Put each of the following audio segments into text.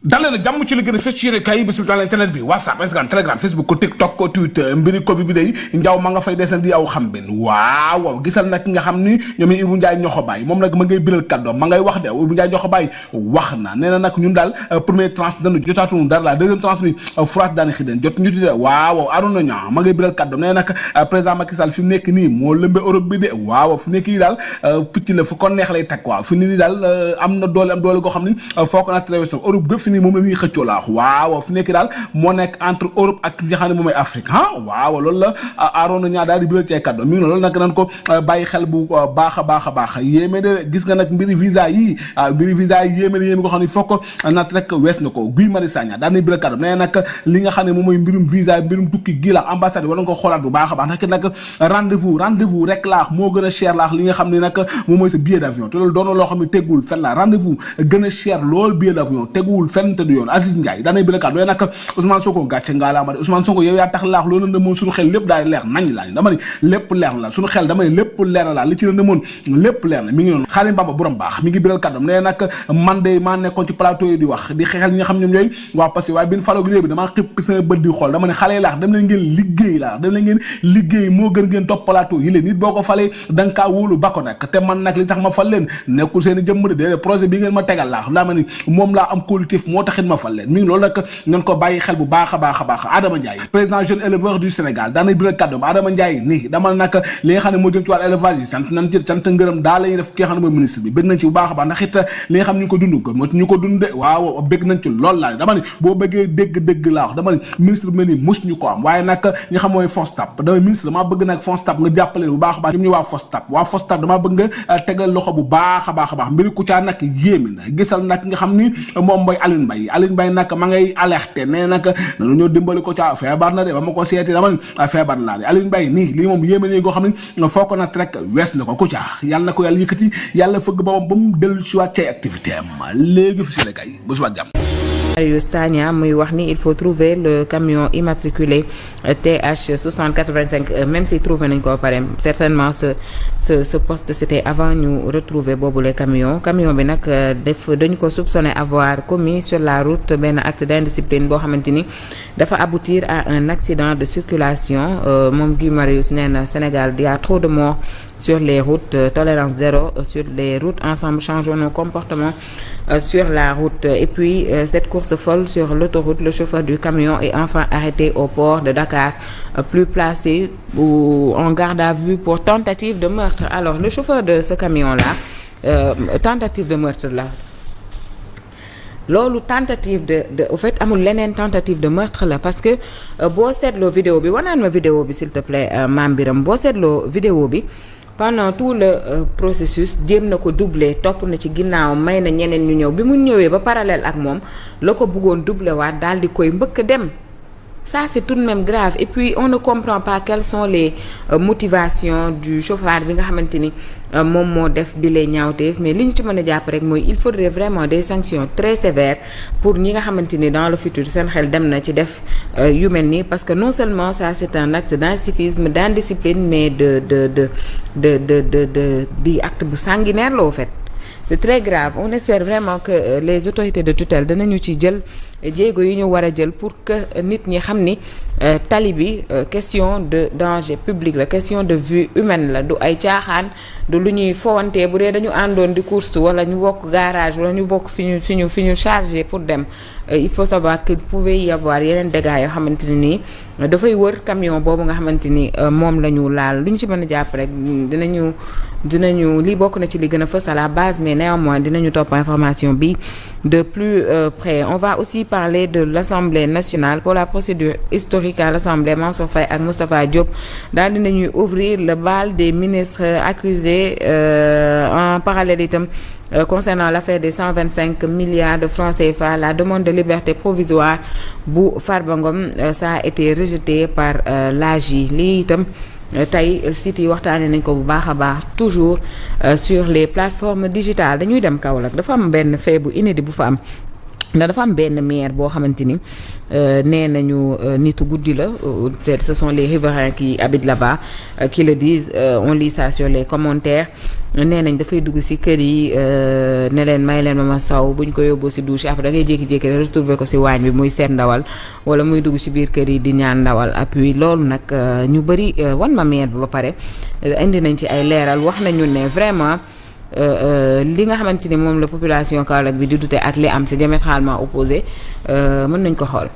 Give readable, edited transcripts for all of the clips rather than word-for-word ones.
dalee na jàmm ci li gën a fës ci yéene kay bis bi dans internet bi WhatsApp Instagram Telegram Facebook TikTok Twitter mbiri Covid bi day njaw ma nga fay desal di aw xam benn waaw gisal nag ki nga xam ni ñoom Ibou Ndiaye ñoxo baay moom nag ma ngay biral kàddoom ma ngay wax de Ibou Ndiaye ñoxo baay wax na nee na nag ñun daal première tranche dañu jotaatuñu dara la deuxième tranche bi France daani xideen jot ñu di waaw Arouna Niang ma ngay biral kàddoom nee na nag président Macky Sall fi mu nekk nii moo lëmbe Europe bi de waaw fu nekk yi daal picc la fu ko neex lay teg waaw fi nii daal am na doole goo xam ni foo ko na traversé Europe gépp moom la ñuy xëccoo laax waaw fu nekk daal moo nekk entre Europe ak nga xam ne moom mooy Afrique waaw loolu la Arouna Niang daal di biral ci ay kàddu mi ngi loolu nag nan ko bàyyi xel bu baax a baax yéeme de gis nga nag mbiri visa yi yéeme na yéeme ko xam ne foog ko nat rek wees na ko Guy Marius Sagna daal di biral kàddu nee nag li nga xam ne moom mooy mbirum visa mbirum tukki gi la ambassade war na ko xoolaat bu baax a baax ndax nag rendez-vous rek laax moo gën a cher laax li nga xam ne nag moom mooy sa billet d'avion te loolu doon loo xam ne teggul fenn la rendez-vous gën a cher lool billet d'avion teguwul fenn te du yoon Aziz Ndiaye daanay bi rekaat doy nag Ousmane Sonko gàcce ngaalaama de Ousmane Sonko yow yaa tax laax loolu la moon suñu xel lépp daal leer nañ laa dama ni lépp leer la suñu xel dama ni lépp leer na laa li ci la moon lépp leer na mi ngi noonu Xaadim Bamba borom baax mi ngi biral kàddam nee nag man de maa nekkoon ci plateau yi di wax di xeexal ñi nga xam ñoom ñooy waa parce que waaye bin faloog léegi damaa xëpp sama bët di xool dama ne xale yi laax dem leen ngeen liggéey laax dem leen ngeen liggéey moo gën ngeen topp plateau yi leen nit boo ko falee da nga kaa wóolu ba ko nag te man nag li tax ma fal leen nekkul seen i jëmm de déedéet projet bi ngeen ma tegal laax daa ma ni moom laa am collectif moo taxit ma fal leen mi ngi loolu nag ngeen ko bàyyi xel bu baax a baax Adama Ndiaye président jeune éleveur du Sénégal daanay biral kàddoom Adama Ndiaye nii dama nag li nga xam ne moo jëm ci wàllu élevage yi sant nañ ci sant ngërëm daal la ñuy def ki nga xam ne mooy ministre bi bëgg nañ ci bu baax a baax ndax it li nga xam ñu ko dund moo ñu ko dund de waaw bëgg nañ ci lool laa dama ne boo bëggee dégg laa wax dama ne ministre bi mel ni mus ñu ko am waaye nag ñi xam mooy FONSTAB damay ministre damaa bëgg nag FONSTAB nga jàppale bu baax a baax ñoom ñu waa FONSTAB damaa bëgg nga tegal loxo bu baax a baax mbiri Kouthia nag yéemi na gisal nag nga xam ni moom mooy Alioune Mbaye nag ma ngay alerté nee nag nanu ñoo dimbali Kouthia feebar na de ba ma ko seeti dama ne feebar laa de Alioune Mbaye nii lii moom yéeme nii goo xam ne foo ko nag rek wees na ko Kouthia yàlla na ko yàlla yëkkati yàlla fëgg boppam ba mu dellu ci waat cay activité am léegi fi si kay bu suba jàmm Marius Sagna muy wax ni il faut trouver le camion immatriculé TH 6085 même si trouvé nañ ko ba pare certainement ce poste c'était avant ñu retrouver boobu le camion bi nag dañu ko soupçonné avoir commis sur la route benn acte d'indiscipline boo xamante ni dafa aboutir à un accident de circulation moom Guy Marius nee na Sénégal il y a trop de morts sur les routes tolérance zéro sur les routes ensemble changeons nos comportements sur la route et puis cette course folle sur l'autoroute le chauffeur du camion est enfin arrêté au port de Dakar plus placé ou en garde à vue pour tentative de meurtre. Alors le chauffeur de ce camion là tentative de meurtre là loolu tentative de au fait amul leneen tentative de meurtre la parce que boo seetloo vidéo bi wanaan ma vidéo bi s'il te plaît Mame Biram boo seetloo vidéo bi pendant tout le processus jéem na ko doubler topp na ci ginnaaw may na ñeneen ñu ñëw bi mu ñëwee ba parallèle ak moom la ko bëggoon doubler waat daal di koy mbëkk dem ça c'est tout de même grave et puis on ne comprend pas quelles sont les motivations du chauffeur bi nga xamante ni moom moo def bi lay ñaawteef mais li ñu ci mën a jàpp rek mooy il faudrait vraiment des sanctions très sévères pour ñi nga xamante ni dans le futur seen xel dem na ci def yu mel nii parce que non seulement ça c'est un acte d'incivisme d'indiscipline mais di acte bu sanguinaire la au fait c'est très grave on espère vraiment que les autorités de tutelle danañu ci jël jéego yi ñu war a jël pour que nit ñi xam ni tali bi question de danger public la question de vie humaine la du ay caaxaan du lu ñuy fowantee bu dee dañu àndoon di course wala ñu bokk garage wala ñu bokk fi ñu chargé pour dem il faut savoir qu'il pouvait y avoir yeneen dégâts yoo xamante ne nii dafay wër camion boobu nga xamante ni moom la ñu laal lu ñu ci mën a jàpp rek dinañu lii bokk na ci li gën a fës à la base mais néanmoins dinañu topp information bi de plus près. On va aussi parler de l'Assemblée nationale pour la procédure historique à l'Assemblée. Mansour Faye ak Moustapha Diop daal dinañuy ouvrir le bal des ministres accusés en parallèle itam concernant l'affaire des 125 milliards de francs CFA. La demande de liberté provisoire bu Farba Ngom ça a été rejeté par l'AJ lii itam tey site yi waxtaanee nañ ko bu baax a baax toujours sur les plateformes digitales. Dañuy dem Kaolack dafa am benn fait bu inédit bu fa am ndax dafa am benn maire boo xamante ni nee nañu nitu guddi la ce sont les riverains qui habitent là-bas qui le disent on lit ça sur les commentaires nee nañ dafay dugg ci kër yi ne leen may leen ma saw buñ ko yóbboo ci douche après da ngay jékki-jékki rek retrouver ko ci waañ bi muy seet ndawal wala muy dugg ci biir kër yi di ñaan ndawal appui loolu nag ñu bëri wan ma maire bi ba pare indi nañ ci ay leeral wax nañu ne vraiment li nga xamante ni moom la population Kaolack bi di dute ak li am c'est diamétralement opposé mën nañ ko xool.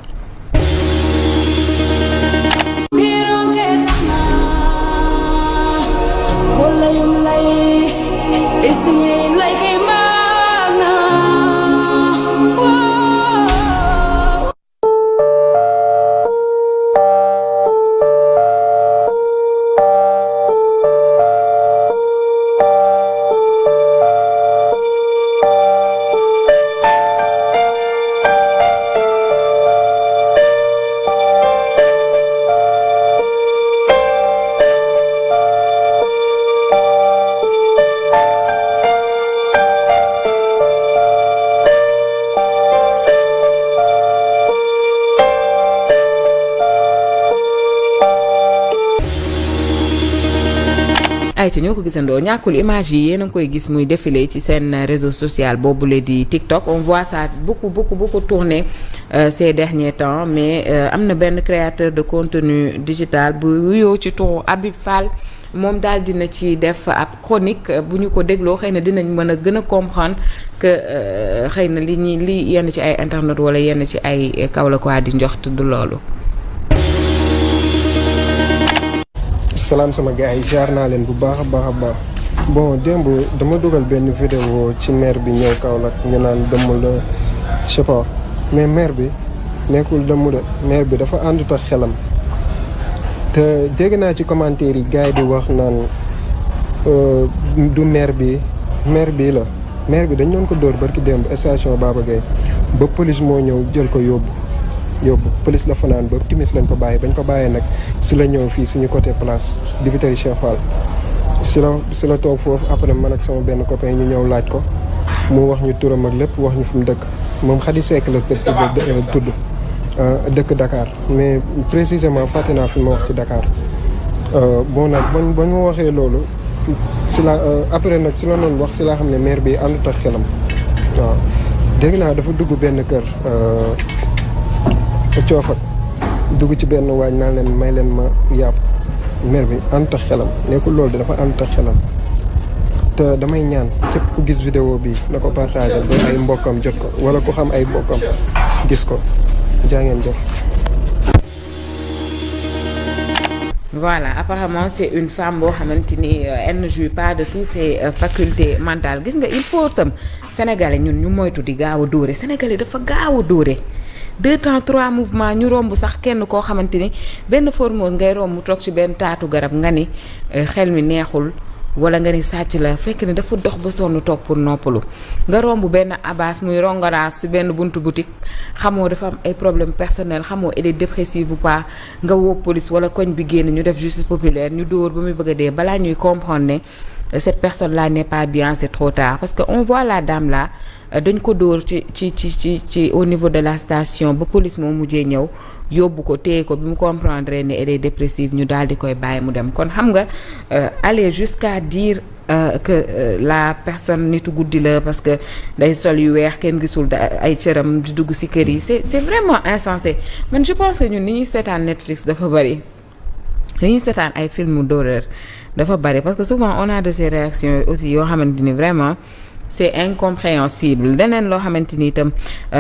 ay ci ñoo ko gisandoo ñàkkul image yi yéen a ngi koy gis muy défilé ci seen réseau social boobule di TikTok on voit ça beaucoup tourné ces derniers temps mais am na benn créateur de contenu digital bu wuyoo ci turu Habib Fall moom daal dina ci def ab chronique bu ñu ko dégloo xëy na dinañ mën a gën a comprendre que xëy na li yenn ci ay internet wala yenn ci ay Kaolack waa di njox du loolu. salaam sama gars yi jaar naa leen bu baax a baax bon démb dama dugal benn vidéo ci maire bi ñëw Kaolack ñu naan dëmm la je sais pas mais maire bi nekkul dëmm de maire bi dafa àndut ak xelam te dégg naa ci commentaire yi gars yi di wax naan du maire bi la maire bi dañ doon ko dóor barki démb station Baba Gueye ba police moo ñëw jël ko yóbbu police la fanaan ba timis lañ ko bàyyi bañ ko bàyyee nag si la ñëw fii suñu côté place dibiteri Cheikh Fall si la toog foofu après man ak sama benn copain ñu ñëw laaj ko mu wax ñu turam ak lépp wax ñu fi mu dëkk moom Khady Seck la tudd dëkk Dakar mais précisément fàtte naa fi ma wax ci Dakar bon nag bañ ma waxee loolu si la après nag si la noonu wax si laa xam ne maire bi àndut ak xelam waaw dégg naa dafa dugg benn kër coofak dugg ci benn waañ naan leen may leen ma yàpp maire bi àndut ak xelam nekkul loolu dafa àndut ak xelam te damay ñaan képp ku gis vidéo bi na ko partagé ba ay mbokkam jot ko wala ku xam ay mbokkam gis ko jaa ngeen jëf. Voilà, apparemment c'est une femme boo xamante ni elle ne jouit pas de toutes ses facultés mentales gis nga il faut tam sénégalais ñun ñu moytu di gaaw a dóore sénégalais dafa gaaw a dóore 2 temps 3 mouvements ñu romb sax kenn koo xamante ni benn Formose ngay romb mu toog ci benn taatu garab nga ni xel mi neexul wala nga ni sàcc la fekk ne dafa dox ba sonn toog pour noppalu nga romb benn abbas muy rongaraas ci benn buntu boutique xamoo dafa am ay problème personnel xamoo elle est dépressive ou pas nga woo police wala koñ bi génn ñu def justice populaire ñu dóor ba muy bëgg a dee balaa ñuy comprendre ne cette personne là n'est pas bien c'est trop tard parce que on voit la dame là dañ ko dóor ci au niveau de la station ba police moo mujjee ñëw yóbbu ko téye ko bi mu comprendre ne elle est dépressive ñu daal di koy bàyyi mu dem kon xam nga aller jusqu'à dire que la personne nitu guddi la parce que day sol yu weex kenn gisul ay cëram di dugg ci kër yi c'est vraiment insensé man je pense que ñun ni ñuy seetaan Netflix dafa bari ni ñuy seetaan ay films d'horreur dafa bari parce que souvent on a de ces réactions aussi yoo xamante ni vraiment c'est incompréhensible leneen loo xamante ni itam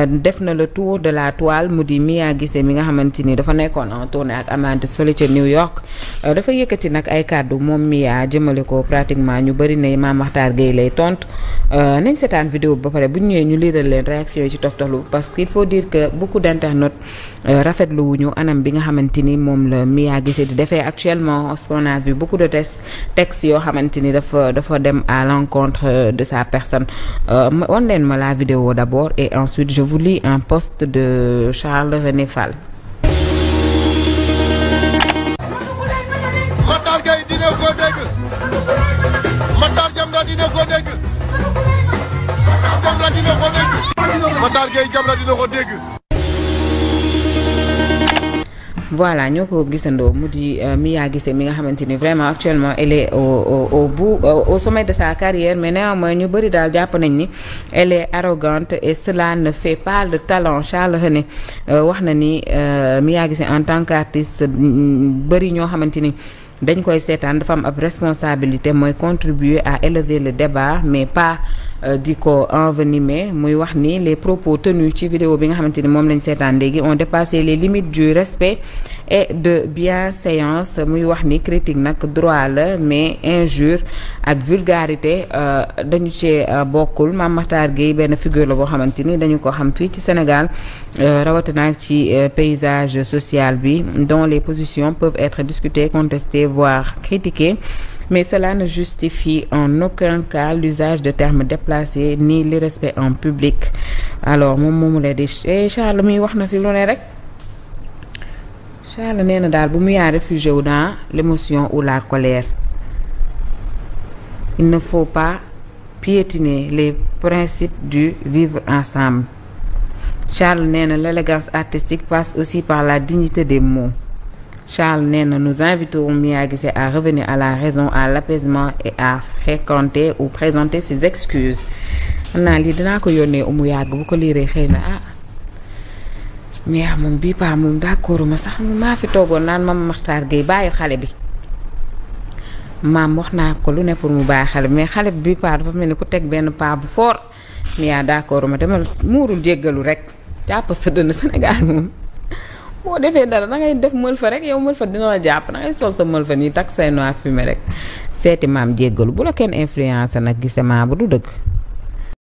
def na le tour de la toile mu di Mia Guissé mi nga xamante ni dafa nekkoon en tournée ak Amanda Soli ca New York dafa yëkkati nag ay kàddu moom Mia jëmale ko pratiquement ñu bëri ne Mame Makhtar Gueye lay tontu nañ seetaan vidéo bi ba pare bu ñu ñëwee ñu liiral leen réaction yi ci toftalu parce qu'il faut dire que beaucoup d'internautes rafetlu wuñu anam bi nga xamante ni moom la Mia Guissé di defee actuellement ce qu'on a vu beaucoup de textes yoo xamante ni dafa dem à l'encontre de sa personne. On leen ma la vidéo d'abord et ensuite je vous lis un post de Charles René Fall. Makhtar Gueye dina ko dégg Makhtar Jamra dina ko dégg Jamra dina ko dégg Matar Gueye Jamra dina ko dégg. voilà ñoo ko gisandoo mu di Mia Guissé mi nga xamante ni vraiment actuellement elle est au bout au sommet de sa carrière mais néanmoins ñu bëri daal jàpp nañ ni elle est arrogante et cela ne fait pas le talent. Charles René wax na ni Mia Guissé en tant qu'artiste bëri ñoo xamante ni dañ koy seetaan dafa am ab responsabilité mooy contribuer à élever le débat mais pas di ko envenimer. muy wax ni les propos tenus ci vidéo bi nga xamante ni moom lañ seetaan léegi ont dépassé les limites du respect et de bienséance. muy wax ni critique nag droit la mais injure ak vulgarité dañu cee bokkul. Mame Makhtar Gueye benn figure la boo xamante ni dañu ko xam fii ci Sénégal rawatina ci paysage social bi dont les positions peuvent être discutées, contestées, voire critiquées. Mais cela ne justifie en aucun cas l'usage de termes déplacés ni l'irrespect en public. Alors moom moomu la di Charles muy wax na fi lu ne rek Charles nee na daal bu mu yaa réfugié wu dans l'émotion ou la colère. Il ne faut pas piétiner les principes du vivre ensemble. Charles nee na l'élégance artistique passe aussi par la dignité des mots. Charles nee na nous invitons Mia Guissé à revenir à la raison, à l'apaisement et à fréquenter ou présenter ses excuses. xam naa lii dinaa ko yónnee umu yàgg bu ko liiree xëy na mais moom bii paa moom d'accord ma sax maa fi toogoon naan Mame Makhtar Gueye bàyyi xale bi maam wax naa ko lu ne pour mu bàyyi xale bi mais xale bi bii paa dafa mel ni ku teg benn paa bu fort mais d'accord ma demal muurul jéggalu rek jàpp sa dënn Sénégal moom boo defee dara da ngay def mël fa rek yow mël fa dina la jàpp da ngay sol sa mël fa nii takk say noir fumé rek seeti maam jéggalu bu la kenn influence nag gise maa bu du dëgg